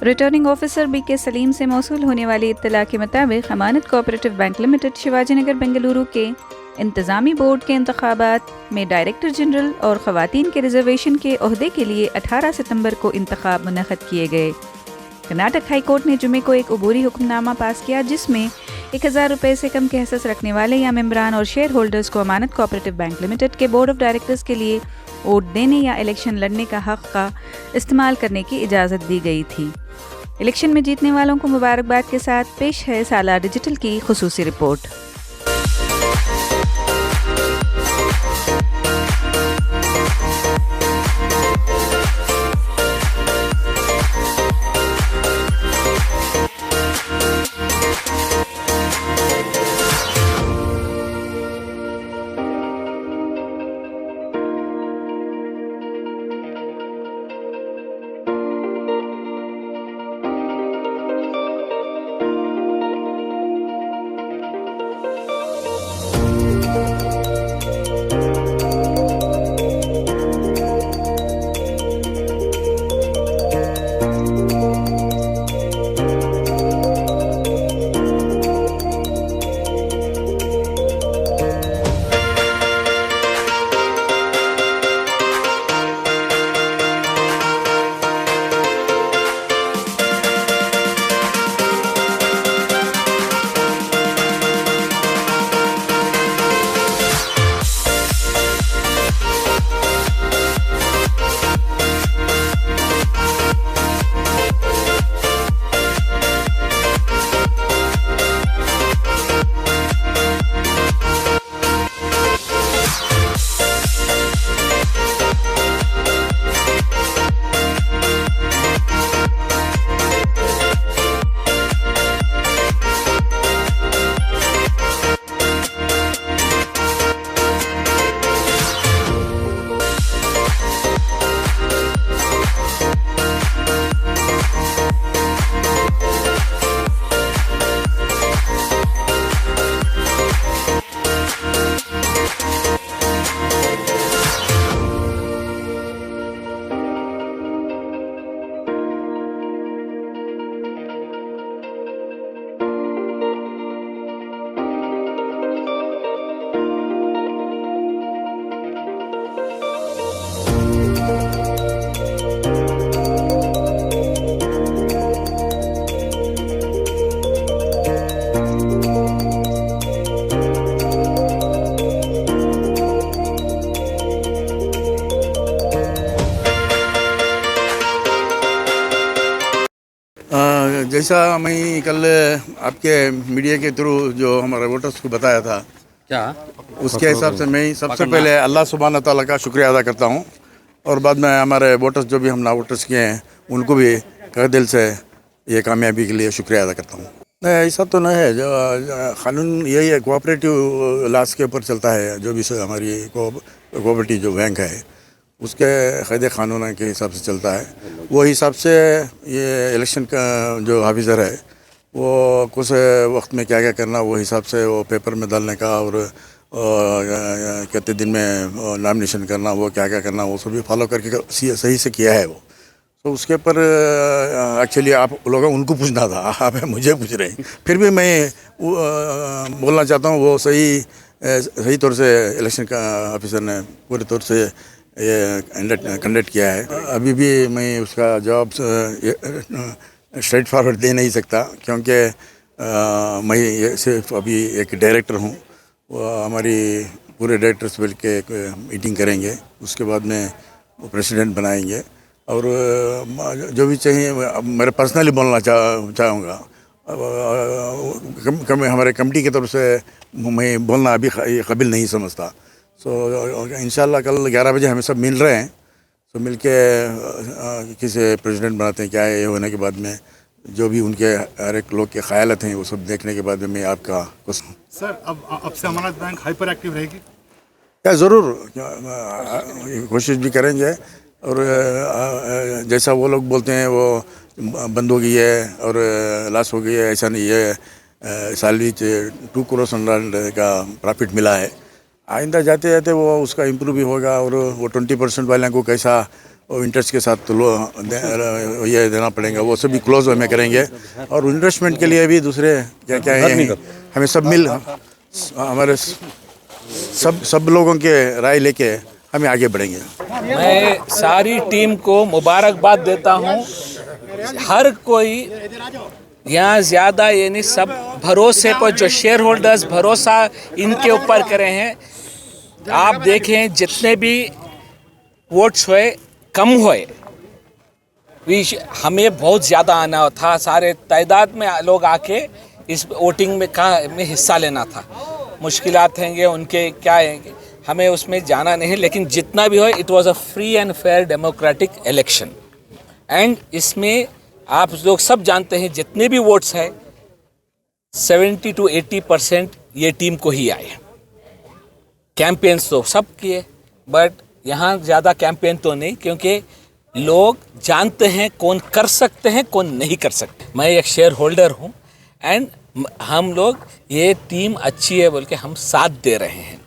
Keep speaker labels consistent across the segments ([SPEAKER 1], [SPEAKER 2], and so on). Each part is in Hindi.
[SPEAKER 1] रिटर्निंग ऑफिसर BK सलीम से मौसूल होने वाली इत्तला के मुताबिक अमानत cooperative bank limited Shivaji Nagar Bengaluru के इंतज़ामी बोर्ड के इंतखाबात में डायरेक्टर जनरल और ख़वातीन के रिजर्वेशन के ओहदे के लिए 18 सितंबर को इंतखाब मुनक़द किए गए। कर्नाटक हाई कोर्ट ने जुमे को एक अबूरी हुक्मनामा पास किया जिसमें 1000 रुपये से कम के हसस रखने वाले या मेम्बरान और शेयर होल्डर्स को अमानत कोऑपरेटिव बैंक लिमिटेड के बोर्ड ऑफ डायरेक्टर्स के लिए वोट देने या इलेक्शन लड़ने का हक़ का इस्तेमाल करने की इजाज़त दी गई थी। इलेक्शन में जीतने वालों को मुबारकबाद के साथ पेश है साला डिजिटल की खुसूसी रिपोर्ट।
[SPEAKER 2] जैसा मैं कल आपके मीडिया के थ्रू जो हमारे वोटर्स को बताया था
[SPEAKER 3] क्या
[SPEAKER 2] उसके हिसाब से मैं सबसे पहले अल्लाह सुब्हान ताला का शुक्रिया अदा करता हूँ और बाद में हमारे वोटर्स जो भी हम वोटर्स किए हैं उनको भी तहे दिल से ये कामयाबी के लिए शुक्रिया अदा करता हूँ। नहीं ऐसा तो नहीं है, जो कानून यही है, कोऑपरेटिव लॉस के ऊपर चलता है। जो भी हमारी कोऑपरेटिव जो बैंक है उसके क़ायदे क़ानून के हिसाब से चलता है। वो हिसाब से ये इलेक्शन का जो ऑफिसर है वो कुछ वक्त में क्या क्या करना वो हिसाब से वो पेपर में डालने का और कितने दिन में नॉमिनेशन करना वो क्या क्या करना वो सभी फॉलो करके सही से किया है वो। तो उसके ऊपर एक्चुअली आप लोगों उनको पूछना था, आप मुझे पूछ रहे हैं। फिर भी मैं बोलना चाहता हूँ वो सही तौर से इलेक्शन का ऑफिसर ने पूरे तौर से ये कंडक्ट किया है। अभी भी मैं उसका जवाब स्ट्रेट फॉरवर्ड दे नहीं सकता क्योंकि मैं सिर्फ अभी एक डायरेक्टर हूँ। वो हमारी पूरे डायरेक्टर्स मिल के एक मीटिंग करेंगे, उसके बाद में वो प्रेसिडेंट बनाएंगे और जो भी चाहिए मेरे पर्सनली बोलना चाहूँगा। हमारे कमेटी की तरफ से मैं बोलना अभी काबिल नहीं समझता। सो इंशाल्लाह कल 11 बजे हमें सब मिल रहे हैं, तो मिल के किसी प्रेसिडेंट बनाते हैं। क्या है ये होने के बाद में जो भी उनके हर एक लोग के ख्यालत हैं वो सब देखने के बाद में मैं आपका कुछ
[SPEAKER 4] सर अब से अमानत बैंक हाइपर एक्टिव रहेगी
[SPEAKER 2] क्या? ज़रूर कोशिश भी करेंगे और जैसा वो लोग बोलते हैं वो बंद हो गई है और लॉस हो गई है, ऐसा नहीं है। सालवी 2 करोड़ का प्रॉफिट मिला है। आइंदा जाते जाते वो उसका इम्प्रूव भी होगा और वो 20% वाले को कैसा और इंटरेस्ट के साथ तो ये देना पड़ेगा, वो सभी क्लोज में करेंगे। और इन्वेस्टमेंट के लिए भी दूसरे क्या क्या है, हमें सब हमारे सब लोगों के राय लेके हमें आगे बढ़ेंगे।
[SPEAKER 3] मैं सारी टीम को मुबारकबाद देता हूँ। हर कोई यहाँ ज़्यादा ये नहीं, सब भरोसे पर जो शेयर होल्डर्स भरोसा इनके ऊपर करे हैं। आप देखें जितने भी वोट्स हुए कम हुए, हमें बहुत ज़्यादा आना था, सारे तादाद में लोग आके इस वोटिंग में हिस्सा लेना था। मुश्किलात हैंगे उनके क्या हैंगे, हमें उसमें जाना नहीं, लेकिन जितना भी हो it was a free and fair democratic election. And इसमें आप लोग सब जानते हैं जितने भी वोट्स हैं 70 to 80% ये टीम को ही आए। कैंपेन्स तो सब किए, बट यहाँ ज़्यादा कैंपेन तो नहीं, क्योंकि लोग जानते हैं कौन कर सकते हैं कौन नहीं कर सकते। मैं एक शेयर होल्डर हूँ एंड हम लोग ये टीम अच्छी है बोल के हम साथ दे रहे हैं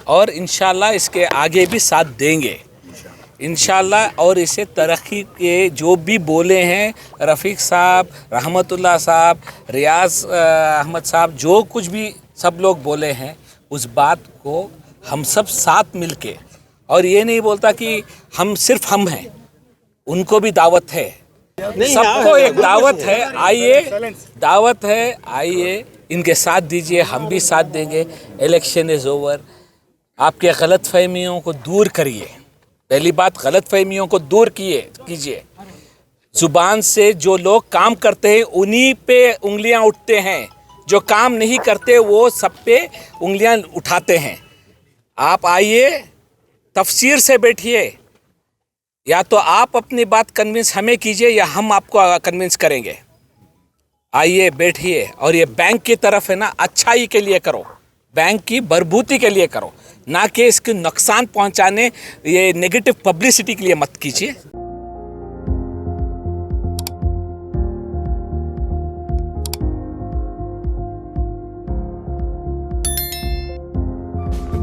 [SPEAKER 3] और इंशाल्लाह इसके आगे भी साथ देंगे इंशाल्लाह। और इसे तरक्की के जो भी बोले हैं रफ़ीक साहब, रहमतुल्लाह साहब, रियाज अहमद साहब, जो कुछ भी सब लोग बोले हैं उस बात को हम सब साथ मिलके, और ये नहीं बोलता कि हम सिर्फ हम हैं, उनको भी दावत है, सबको एक दावत है, आइए दावत है, आइए इनके साथ दीजिए, हम भी साथ देंगे। Election is over. आपके गलतफहमियों को दूर करिए। पहली बात, गलतफहमियों को दूर कीजिए। ज़ुबान से जो लोग काम करते हैं उन्हीं पे उंगलियां उठते हैं, जो काम नहीं करते वो सब पे उंगलियां उठाते हैं। आप आइए, तफसीर से बैठिए, या तो आप अपनी बात कन्विंस हमें कीजिए या हम आपको कन्विंस करेंगे। आइए बैठिए, और ये बैंक की तरफ है ना, अच्छाई के लिए करो, बैंक की बरबूती के लिए करो, ना कि इसके नुकसान पहुंचाने, ये नेगेटिव पब्लिसिटी के लिए मत कीजिए।